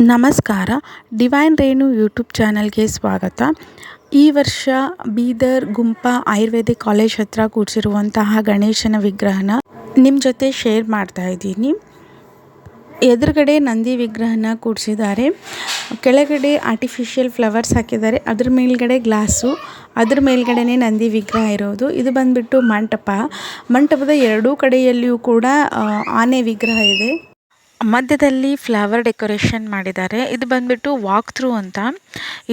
ನಮಸ್ಕಾರ. ಡಿವೈನ್ ರೇಣು ಯೂಟ್ಯೂಬ್ ಚಾನಲ್ಗೆ ಸ್ವಾಗತ. ಈ ವರ್ಷ ಬೀದರ್ ಗುಂಪಾ ಆಯುರ್ವೇದಿಕ್ ಕಾಲೇಜ್ ಹತ್ರ ಕೂಡಿಸಿರುವಂತಹ ಗಣೇಶನ ವಿಗ್ರಹನ ನಿಮ್ಮ ಜೊತೆ ಶೇರ್ ಮಾಡ್ತಾ ಇದ್ದೀನಿ. ಎದುರುಗಡೆ ನಂದಿ ವಿಗ್ರಹನ ಕೂಡಿಸಿದ್ದಾರೆ. ಕೆಳಗಡೆ ಆರ್ಟಿಫಿಷಿಯಲ್ ಫ್ಲವರ್ಸ್ ಹಾಕಿದ್ದಾರೆ. ಅದ್ರ ಮೇಲ್ಗಡೆ ಗ್ಲಾಸು, ಅದ್ರ ಮೇಲ್ಗಡೆನೇ ನಂದಿ ವಿಗ್ರಹ ಇರೋದು. ಇದು ಬಂದ್ಬಿಟ್ಟು ಮಂಟಪದ ಎರಡೂ ಕಡೆಯಲ್ಲಿಯೂ ಕೂಡ ಆನೆ ವಿಗ್ರಹ ಇದೆ. ಮಧ್ಯದಲ್ಲಿ ಫ್ಲವರ್ ಡೆಕೋರೇಷನ್ ಮಾಡಿದ್ದಾರೆ. ಇದು ಬಂದ್ಬಿಟ್ಟು ವಾಕ್ ಥ್ರೂ ಅಂತ.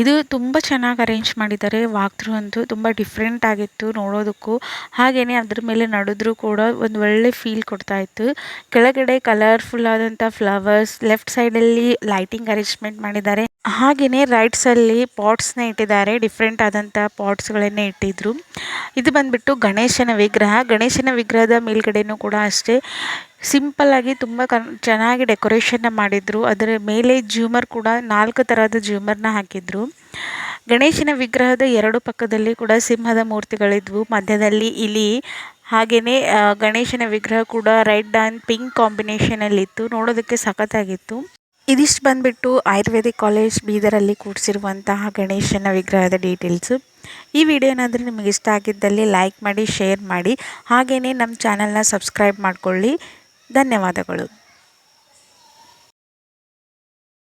ಇದು ತುಂಬ ಚೆನ್ನಾಗಿ ಅರೇಂಜ್ ಮಾಡಿದ್ದಾರೆ. ವಾಕ್ ಥ್ರೂ ಅಂತೂ ತುಂಬ ಡಿಫ್ರೆಂಟ್ ಆಗಿತ್ತು ನೋಡೋದಕ್ಕೂ. ಹಾಗೆಯೇ ಅದ್ರ ಮೇಲೆ ನಡೆದ್ರೂ ಕೂಡ ಒಂದು ಒಳ್ಳೆ ಫೀಲ್ ಕೊಡ್ತಾ ಇತ್ತು. ಕೆಳಗಡೆ ಕಲರ್ಫುಲ್ ಆದಂಥ ಫ್ಲವರ್ಸ್, ಲೆಫ್ಟ್ ಸೈಡಲ್ಲಿ ಲೈಟಿಂಗ್ ಅರೇಂಜ್ಮೆಂಟ್ ಮಾಡಿದ್ದಾರೆ. ಹಾಗೆಯೇ ರೈಟ್ಸಲ್ಲಿ ಪಾಟ್ಸ್ನ ಇಟ್ಟಿದ್ದಾರೆ. ಡಿಫ್ರೆಂಟ್ ಆದಂಥ ಪಾಟ್ಸ್ಗಳನ್ನೇ ಇಟ್ಟಿದ್ರು. ಇದು ಬಂದ್ಬಿಟ್ಟು ಗಣೇಶನ ವಿಗ್ರಹ. ಗಣೇಶನ ವಿಗ್ರಹದ ಮೇಲ್ಗಡೆನೂ ಕೂಡ ಅಷ್ಟೇ ಸಿಂಪಲ್ ಆಗಿ ತುಂಬ ಚೆನ್ನಾಗಿ ಡೆಕೋರೇಷನ್ನ ಮಾಡಿದ್ರು. ಅದರ ಮೇಲೆ ಝೂಮರ್ ಕೂಡ 4 ಥರದ ಝೂಮರ್ನ ಹಾಕಿದ್ರು. ಗಣೇಶನ ವಿಗ್ರಹದ ಎರಡು ಪಕ್ಕದಲ್ಲಿ ಕೂಡ ಸಿಂಹದ ಮೂರ್ತಿಗಳಿದ್ವು. ಮಧ್ಯದಲ್ಲಿ ಇಲಿ, ಹಾಗೆಯೇ ಗಣೇಶನ ವಿಗ್ರಹ ಕೂಡ ರೆಡ್ ಆ್ಯಂಡ್ ಪಿಂಕ್ ಕಾಂಬಿನೇಷನಲ್ಲಿತ್ತು. ನೋಡೋದಕ್ಕೆ ಸಖತ್ತಾಗಿತ್ತು. ಇದಿಷ್ಟು ಬಂದ್ಬಿಟ್ಟು ಆಯುರ್ವೇದಿಕ್ ಕಾಲೇಜ್ ಬೀದರಲ್ಲಿ ಕೂಡಿಸಿರುವಂತಹ ಗಣೇಶನ ವಿಗ್ರಹದ ಡೀಟೇಲ್ಸು. ಈ ವಿಡಿಯೋ ಏನಾದರೂ ನಿಮಗೆ ಇಷ್ಟ ಆಗಿದ್ದಲ್ಲಿ ಲೈಕ್ ಮಾಡಿ, ಶೇರ್ ಮಾಡಿ, ಹಾಗೆಯೇ ನಮ್ಮ ಚಾನಲ್ನ ಸಬ್ಸ್ಕ್ರೈಬ್ ಮಾಡಿಕೊಳ್ಳಿ. ಧನ್ಯವಾದಗಳು.